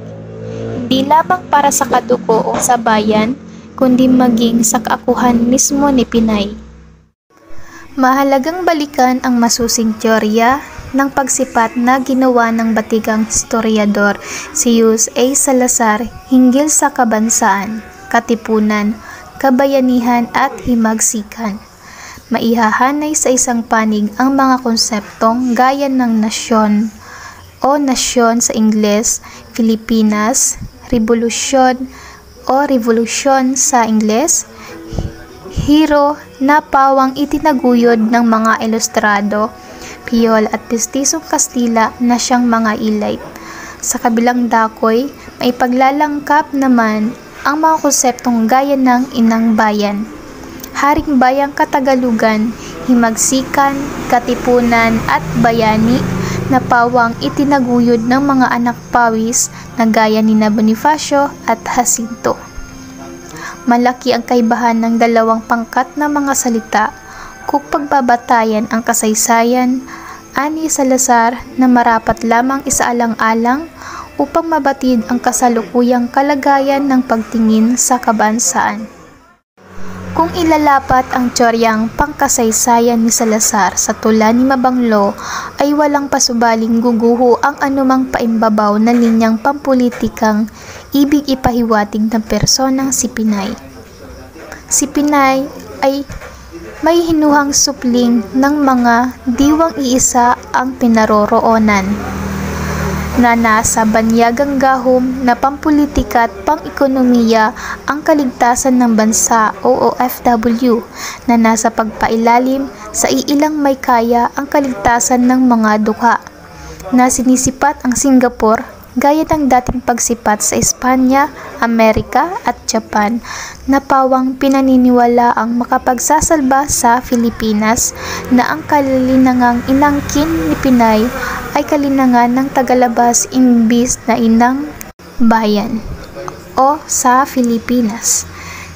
S4: Hindi lamang para sa kadugo o sa bayan, kundi maging sa kaakuhan mismo ni Pinay. Mahalagang balikan ang masusing teorya ng pagsipat na ginawa ng batigang historiador si Jose A. Salazar hinggil sa kabansaan, katipunan, kabayanihan at himagsikan. Maihahanay sa isang panig ang mga konseptong gaya ng nasyon o nasyon sa Ingles, Pilipinas, revolusyon o revolusyon sa Ingles, hero na pawang itinaguyod ng mga ilustrado, Piyol at Pestisong Kastila na siyang mga elite. Sa kabilang dakoy, may paglalangkap naman ang mga konseptong gaya ng inang bayan, haring bayang Katagalugan, himagsikan, katipunan at bayani na pawang itinaguyod ng mga anak pawis na gaya ni Bonifacio at Jacinto. Malaki ang kaibahan ng dalawang pangkat na mga salita kung pagbabatayan ang kasaysayan ani Salazar na marapat lamang isaalang-alang upang mabatid ang kasalukuyang kalagayan ng pagtingin sa kabansaan. Kung ilalapat ang teoryang pangkasaysayan ni Salazar sa tula ni Mabanglo, ay walang pasubaling guguho ang anumang paimbabaw na linyang pampulitikang ibig ipahiwatig ng personang si Pinay. Si Pinay ay may hinuhang supling ng mga diwang iisa ang pinaroroonan na nasa banyagang gahom na pampulitika at pang-ekonomiya ang kaligtasan ng bansa o OFW na nasa pagpailalim sa iilang may kaya ang kaligtasan ng mga dukha na sinisipat ang Singapore gaya ng dating pagsipat sa Espanya, Amerika at Japan na pawang pinaniniwala ang makapagsasalba sa Pilipinas na ang kalinangang inangkin ni Pinay ay kalinangan ng tagalabas imbis na inang bayan o sa Pilipinas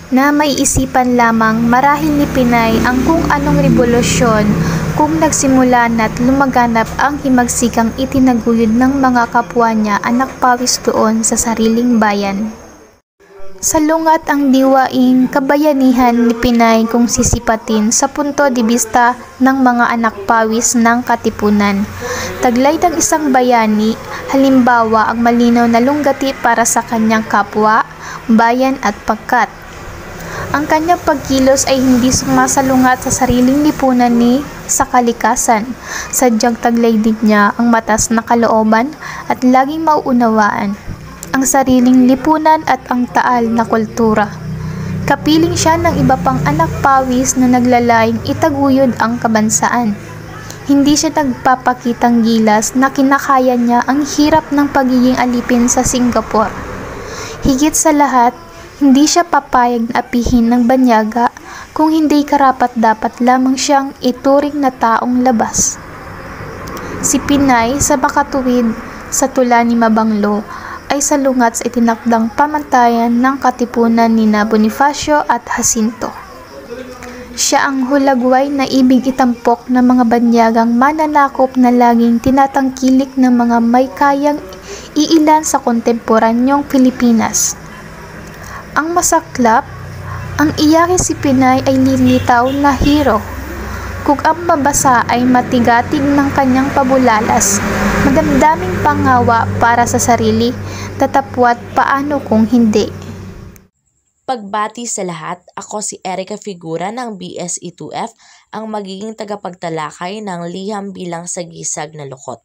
S4: na maiisipan lamang marahil ni Pinay ang kung anong revolusyon kung nagsimula na't lumaganap ang himagsikang itinaguyod ng mga kapwa niya anak pawis doon sa sariling bayan. Salungat ang diwaing kabayanihan ni Pinay kung sisipatin sa punto de vista ng mga anak pawis ng katipunan. Taglay ng isang bayani, halimbawa ang malinaw na lunggati para sa kanyang kapwa, bayan at pagkat. Ang kanyang pagkilos ay hindi sumasalungat sa sariling lipunan ni sa kalikasan. Sadyang taglay din niya ang matas na kalooban at laging mauunawaan ang sariling lipunan at ang taal na kultura. Kapiling siya ng iba pang anak pawis na naglalayong itaguyod ang kabansaan. Hindi siya nagpapakitang gilas na kinakaya niya ang hirap ng pagiging alipin sa Singapore. Higit sa lahat, hindi siya papayag na apihin ng banyaga kung hindi karapat-dapat lamang siyang ituring na taong labas. Si Pinay sa makatuwid sa tula ni Mabanglo ay salungat sa itinakdang pamantayan ng katipunan ni Bonifacio at Jacinto. Siya ang hulagway na ibig itampok ng mga banyagang mananakop na laging tinatangkilik ng mga may kayang iilan sa kontemporanyong Pilipinas. Ang masaklap, ang iyaki si Pinay ay lilitaw na hero. Kung ang mabasa ay matigatig ng kanyang pabulalas, madamdaming pangawa para sa sarili, tatapwat paano kung hindi.
S5: Pagbati sa lahat, ako si Erica Figura ng BSE2F, ang magiging tagapagtalakay ng liham bilang sagisag na lukot.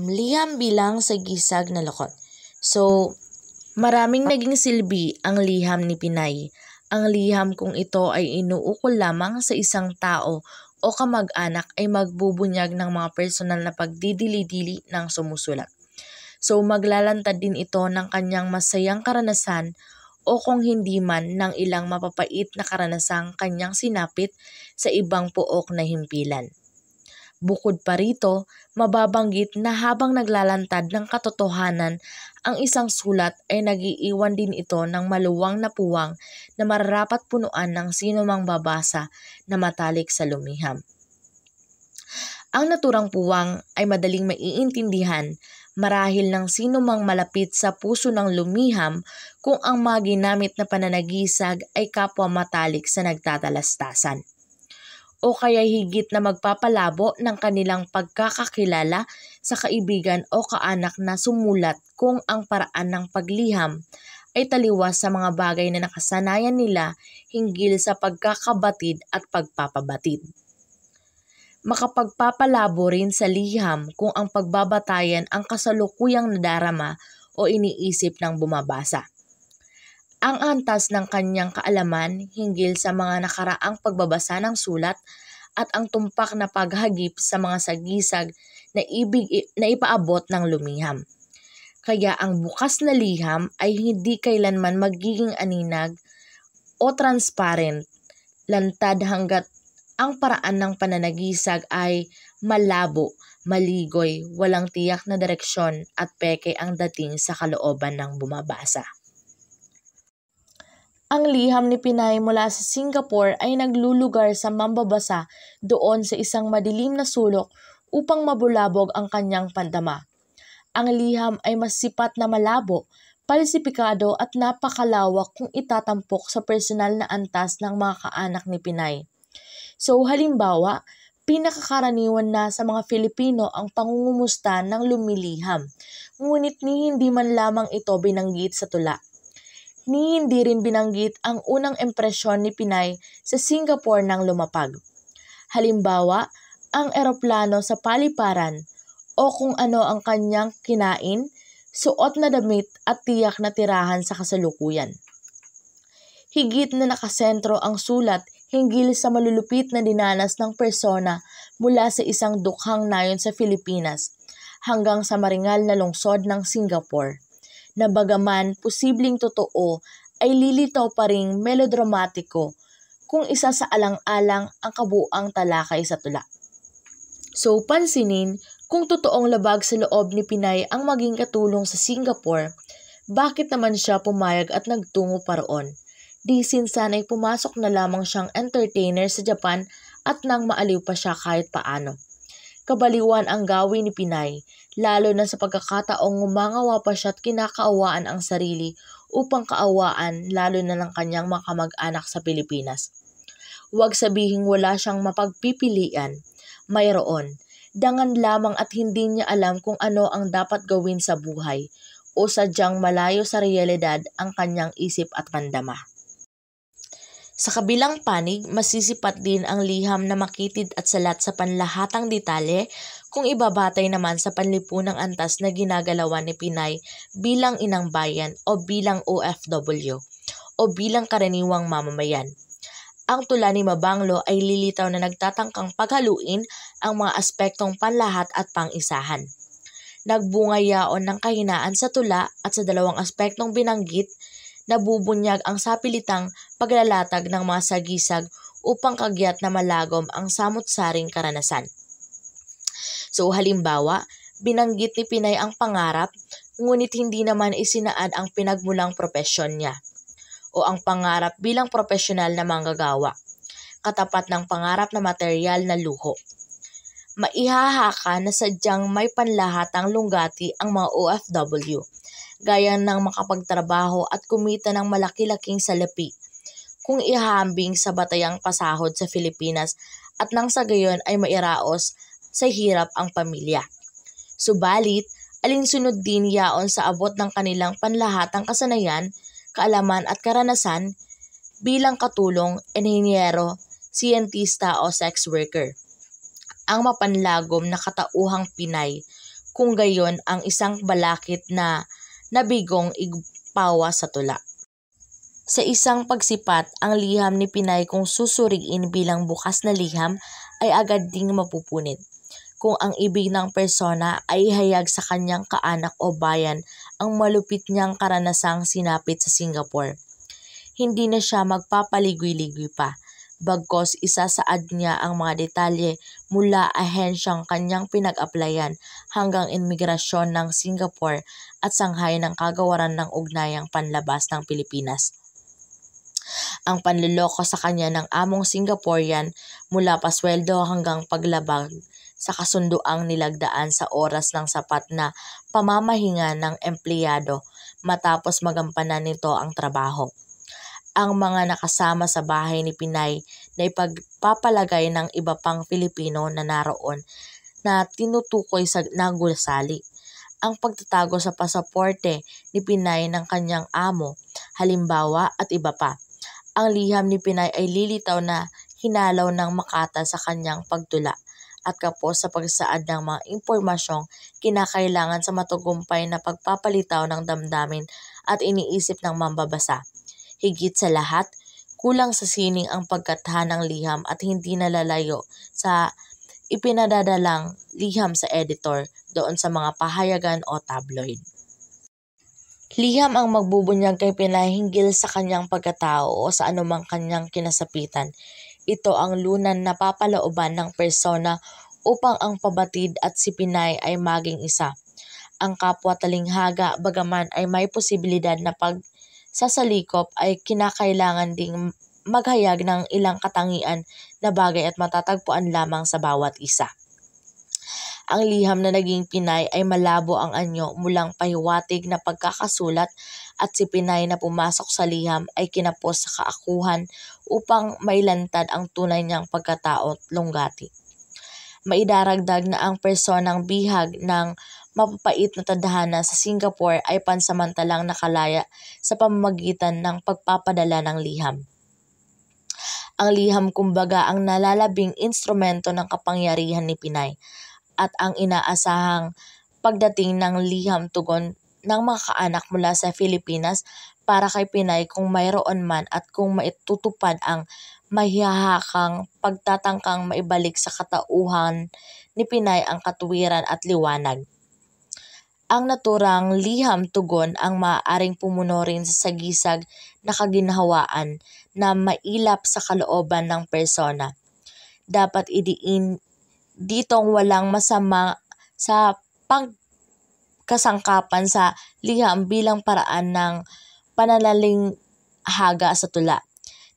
S5: Liham bilang sagisag na lukot. So, maraming naging silbi ang liham ni Pinay. Ang liham kung ito ay inuukol lamang sa isang tao o kamag-anak ay magbubunyag ng mga personal na pagdidili-dili ng sumusulat. So maglalantad din ito ng kanyang masayang karanasan o kung hindi man ng ilang mapapait na karanasang kanyang sinapit sa ibang pook na himpilan. Bukod pa rito, mababanggit na habang naglalantad ng katotohanan ang isang sulat ay nagiiwan din ito ng maluwang na puwang na mararapat punuan ng sino mang babasa na matalik sa lumiham. Ang naturang puwang ay madaling maiintindihan marahil ng sino mang malapit sa puso ng lumiham kung ang mga ginamit na pananagisag ay kapwa matalik sa nagtatalastasan. O kaya higit na magpapalabo ng kanilang pagkakakilala sa kaibigan o kaanak na sumulat kung ang paraan ng pagliham ay taliwas sa mga bagay na nakasanayan nila hinggil sa pagkakabatid at pagpapabatid. Makapagpapalabo rin sa liham kung ang pagbabatayan ang kasalukuyang nadarama o iniisip ng bumabasa. Ang antas ng kanyang kaalaman hinggil sa mga nakaraang pagbabasa ng sulat at ang tumpak na paghagip sa mga sagisag na ipaabot ng lumiham. Kaya ang bukas na liham ay hindi kailanman magiging aninag o transparent, lantad hanggat ang paraan ng pananagisag ay malabo, maligoy, walang tiyak na direksyon at peke ang dating sa kalooban ng bumabasa. Ang liham ni Pinay mula sa Singapore ay naglulugar sa mambabasa doon sa isang madilim na sulok upang mabulabog ang kanyang pandama. Ang liham ay mas sipat na malabo, palsipikado at napakalawak kung itatampok sa personal na antas ng mga kaanak ni Pinay. So halimbawa, pinakakaraniwan na sa mga Filipino ang pangungumusta ng lumiliham, ngunit ni hindi man lamang ito binanggit sa tula. Ni hindi rin binanggit ang unang impresyon ni Pinay sa Singapore nang lumapag. Halimbawa, ang eroplano sa paliparan o kung ano ang kanyang kinain, suot na damit at tiyak na tirahan sa kasalukuyan. Higit na nakasentro ang sulat hinggil sa malulupit na dinanas ng persona mula sa isang dukhang nayon sa Pilipinas hanggang sa maringal na lungsod ng Singapore, na bagaman posibleng totoo ay lilitaw pa ring melodramatiko kung isa sa alang-alang ang kabuang talakay sa tula. So pansinin, kung totoong labag sa loob ni Pinay ang maging katulong sa Singapore, bakit naman siya pumayag at nagtungo pa roon? Di sinsana'y pumasok na lamang siyang entertainer sa Japan at nang maaliw pa siya kahit paano. Kabaliwan ang gawin ni Pinay, lalo na sa pagkakataong ngumangawa pa siya at kinakaawaan ang sarili upang kaawaan lalo na ng kanyang mga kamag-anak sa Pilipinas. Huwag sabihing wala siyang mapagpipilian, mayroon. Dangan lamang at hindi niya alam kung ano ang dapat gawin sa buhay o sadyang malayo sa realidad ang kanyang isip at pandama. Sa kabilang panig, masisipat din ang liham na makitid at salat sa panlahatang detalye kung ibabatay naman sa panlipunang antas na ginagalawan ni Pinay bilang inang bayan o bilang OFW o bilang karaniwang mamamayan. Ang tula ni Mabanglo ay lilitaw na nagtatangkang paghaluin ang mga aspektong panlahat at pangisahan. Nagbunga yaon ng kahinaan sa tula at sa dalawang aspektong binanggit, nabubunyag ang sapilitang paglalatag ng mga sagisag upang kagyat na malagom ang samut-saring karanasan. So halimbawa, binanggit ni Pinay ang pangarap, ngunit hindi naman isinaad ang pinagmulang propesyon niya o ang pangarap bilang profesional na manggagawa, katapat ng pangarap na material na luho. Maihahaka na sadyang may panlahatang lunggati ang mga OFW, gaya ng makapagtrabaho at kumita ng malaki-laking salapi kung ihahambing sa batayang pasahod sa Pilipinas at nang sa gayon ay mairaos sa hirap ang pamilya. Subalit, alinsunod din yaon sa abot ng kanilang panlahatang kasanayan, kaalaman at karanasan bilang katulong, inhinyero, siyentista o sex worker. Ang mapanlagom na katauhang Pinay, kung gayon ang isang balakid na nabigong igpawa sa tula. Sa isang pagsipat, ang liham ni Pinay kung susuriin bilang bukas na liham ay agad ding mapupunit. Kung ang ibig ng persona ay ihayag sa kanyang kaanak o bayan ang malupit niyang karanasang sinapit sa Singapore. Hindi na siya magpapaligoy-ligoy pa, bagkos isasaad niya ang mga detalye mula ahensyang kanyang pinag-applyan hanggang imigrasyon ng Singapore at sanghay ng kagawaran ng ugnayang panlabas ng Pilipinas. Ang panluloko sa kanya ng among Singaporean mula pasweldo hanggang paglabag sa kasunduang nilagdaan sa oras ng sapat na pamamahinga ng empleyado matapos magampanan nito ang trabaho. Ang mga nakasama sa bahay ni Pinay na ipagpapalagay ng iba pang Pilipino na naroon na tinutukoy sa nagusali. Ang pagtatago sa pasaporte ni Pinay ng kanyang amo, halimbawa at iba pa. Ang liham ni Pinay ay lilitaw na hinalaw ng Makata sa kanyang pagtula at kapos sa pagsaad ng mga impormasyong kinakailangan sa matagumpay na pagpapalitaw ng damdamin at iniisip ng mambabasa. Higit sa lahat, kulang sa sining ang pagkatha ng liham at hindi nalalayo sa ipinadadalang liham sa editor doon sa mga pahayagan o tabloid. Liham ang magbubunyag kay Pinay hinggil sa kanyang pagkatao o sa anumang kanyang kinasapitan. Ito ang lunan na papalooban ng persona upang ang pabatid at si Pinay ay maging isa. Ang kapwa talinghaga bagaman ay may posibilidad na pagsasalikop ay kinakailangan ding maghayag ng ilang katangian na bagay at matatagpuan lamang sa bawat isa. Ang liham na naging Pinay ay malabo ang anyo mulang pahiwatig na pagkakasulat at si Pinay na pumasok sa liham ay kinapos sa kaakuhan upang mailantad ang tunay niyang pagkatao at lunggati. Maidaragdag na ang personang bihag ng mapapait na tadhana sa Singapore ay pansamantalang nakalaya sa pamamagitan ng pagpapadala ng liham. Ang liham kumbaga ang nalalabing instrumento ng kapangyarihan ni Pinay at ang inaasahang pagdating ng liham tugon ng mga kaanak mula sa Pilipinas para kay Pinay kung mayroon man at kung maitutupad ang mahihahakang pagtatangkang maibalik sa katauhan ni Pinay ang katuwiran at liwanag. Ang naturang liham tugon ang maaaring pumuno rin sa sagisag na kaginhawaan na mailap sa kalooban ng persona. Dapat idiin ditong walang masama sa pagkasangkapan sa liham bilang paraan ng pananalinghaga sa tula,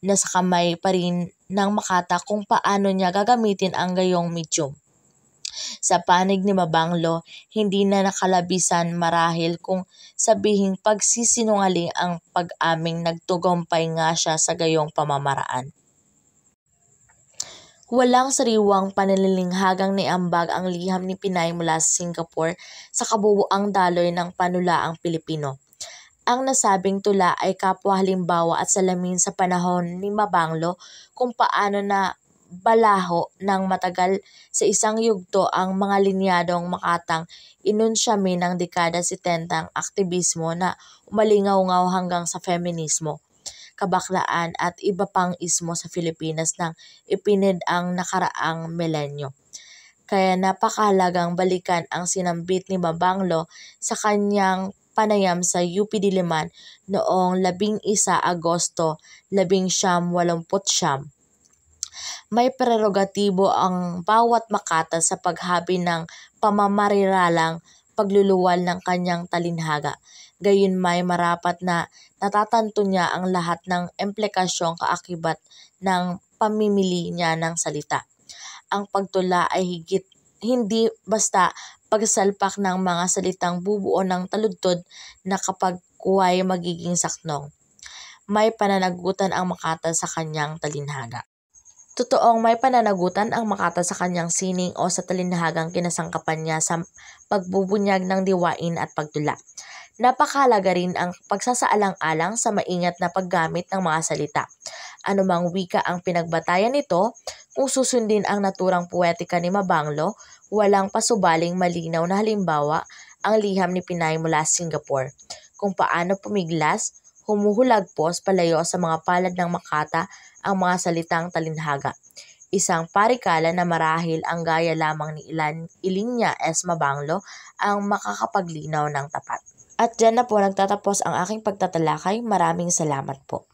S5: na sa kamay pa rin ng Makata kung paano niya gagamitin ang gayong medium. Sa panig ni Mabanglo, hindi na nakalabisan marahil kung sabihing pagsisinungaling ang pag-aming nagtugumpay nga siya sa gayong pamamaraan. Walang sariwang panlilinghagang niambag ang liham ni Pinay mula sa Singapore sa kabuuang daloy ng panulaang Pilipino. Ang nasabing tula ay kapwa halimbawa at salamin sa panahon ni Mabanglo kung paano na balaho ng matagal sa isang yugto ang mga linyadong Makatang inunsyami ng dekada 70 ang aktivismo na umalingaw-ngaw hanggang sa feminismo, kabaklaan at iba pang ismo sa Pilipinas nang ipinid ang nakaraang milenyo. Kaya napakahalagang balikan ang sinambit ni Mabanglo sa kanyang panayam sa UP Diliman noong 11 Agosto 1989. May prerogatibo ang bawat Makata sa paghabi ng pamamariralang pagluluwal ng kanyang talinhaga. Gayunmay marapat na natatanto niya ang lahat ng implikasyong kaakibat ng pamimili niya ng salita. Ang pagtula ay hindi basta pagsalpak ng mga salitang bubuo ng taludtod na kapag kuway magiging saknong. May pananagutan ang Makata sa kanyang talinhaga. Totoong may pananagutan ang Makata sa kanyang sining o sa talinhagang kinasangkapan niya sa pagbubunyag ng diwain at pagtula. Napakahalaga rin ang pagsasaalang-alang sa maingat na paggamit ng mga salita. Anumang wika ang pinagbatayan nito, kung susundin ang naturang puwetika ni Mabanglo, walang pasubaling malinaw na halimbawa ang liham ni Pinay mula Singapore. Kung paano pumiglas, humuhulagpos palayo sa mga palad ng Makata ang mga salitang talinhaga. Isang parikala na marahil ang gaya lamang ni Ilinya S. Mabanglo ang makakapaglinaw ng tapat. At dyan na po nagtatapos ang aking pagtatalakay. Maraming salamat po.